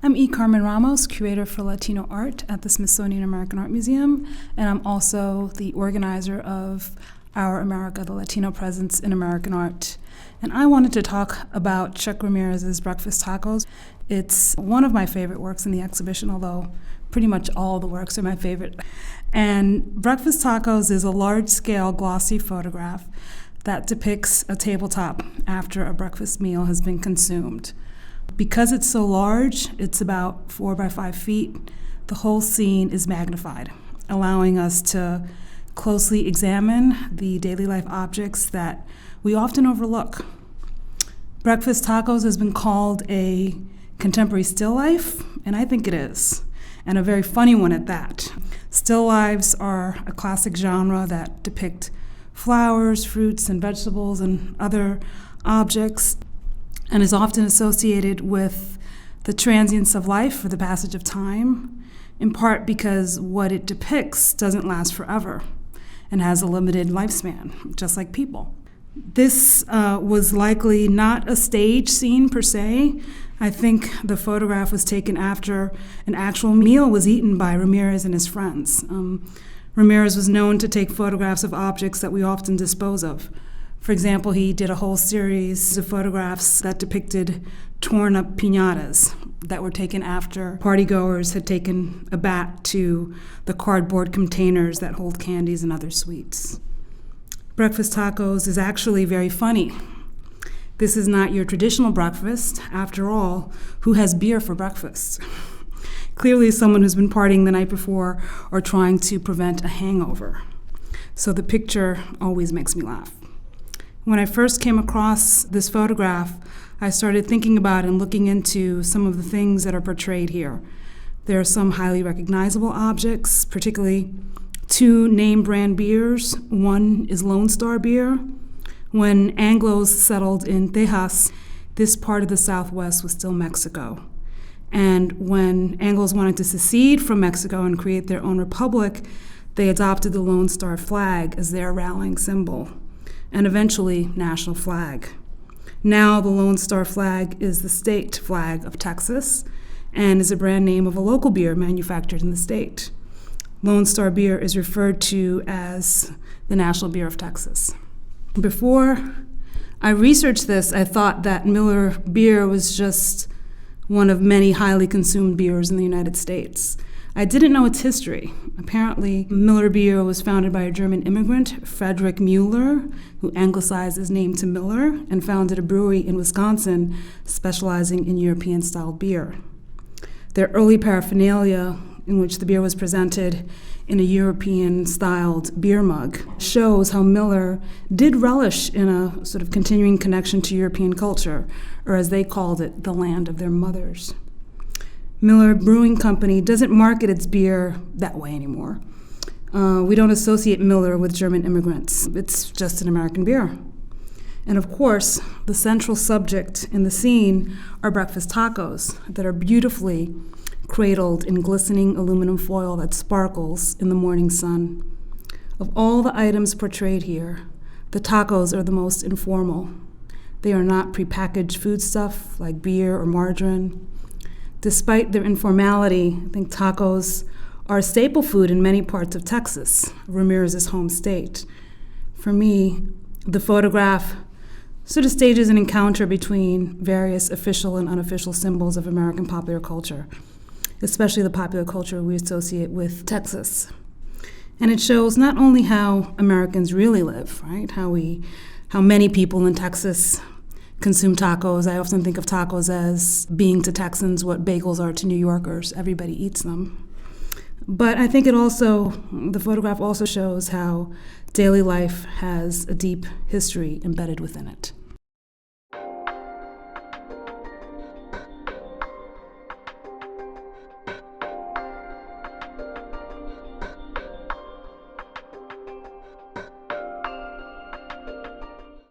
I'm Carmen Ramos, curator for Latino art at the Smithsonian American Art Museum, and I'm also the organizer of Our America, the Latino Presence in American Art. And I wanted to talk about Chuck Ramirez's Breakfast Tacos. It's one of my favorite works in the exhibition, although pretty much all the works are my favorite. And Breakfast Tacos is a large-scale glossy photograph that depicts a tabletop after a breakfast meal has been consumed. Because it's so large, it's about 4 by 5 feet, the whole scene is magnified, allowing us to closely examine the daily life objects that we often overlook. Breakfast Tacos has been called a contemporary still life, and I think it is, and a very funny one at that. Still lifes are a classic genre that depict flowers, fruits, and vegetables and other objects, and is often associated with the transience of life or the passage of time, in part because what it depicts doesn't last forever and has a limited lifespan, just like people. This was likely not a stage scene per se. I think the photograph was taken after an actual meal was eaten by Ramirez and his friends. Ramirez was known to take photographs of objects that we often dispose of. For example, he did a whole series of photographs that depicted torn up piñatas that were taken after partygoers had taken a bat to the cardboard containers that hold candies and other sweets. Breakfast Tacos is actually very funny. This is not your traditional breakfast. After all, who has beer for breakfast? Clearly someone who's been partying the night before or trying to prevent a hangover. So the picture always makes me laugh. When I first came across this photograph, I started thinking about and looking into some of the things that are portrayed here. There are some highly recognizable objects, particularly 2 name brand beers. One is Lone Star beer. When Anglos settled in Tejas, this part of the Southwest was still Mexico. And when Anglos wanted to secede from Mexico and create their own republic, they adopted the Lone Star flag as their rallying symbol, and eventually national flag. Now the Lone Star flag is the state flag of Texas and is a brand name of a local beer manufactured in the state. Lone Star beer is referred to as the national beer of Texas. Before I researched this, I thought that Miller beer was just one of many highly consumed beers in the United States. I didn't know its history. Apparently, Miller beer was founded by a German immigrant, Frederick Mueller, who anglicized his name to Miller and founded a brewery in Wisconsin specializing in European-style beer. Their early paraphernalia, in which the beer was presented in a European-styled beer mug, shows how Miller did relish in a sort of continuing connection to European culture, or as they called it, the land of their mothers. Miller Brewing Company doesn't market its beer that way anymore. We don't associate Miller with German immigrants. It's just an American beer. And of course, the central subject in the scene are breakfast tacos that are beautifully cradled in glistening aluminum foil that sparkles in the morning sun. Of all the items portrayed here, the tacos are the most informal. They are not prepackaged foodstuff like beer or margarine. Despite their informality, I think tacos are a staple food in many parts of Texas, Ramirez's home state. For me, the photograph sort of stages an encounter between various official and unofficial symbols of American popular culture, especially the popular culture we associate with Texas. And it shows not only how Americans really live, right? How many people in Texas consume tacos. I often think of tacos as being to Texans what bagels are to New Yorkers. Everybody eats them. But I think the photograph also shows how daily life has a deep history embedded within it.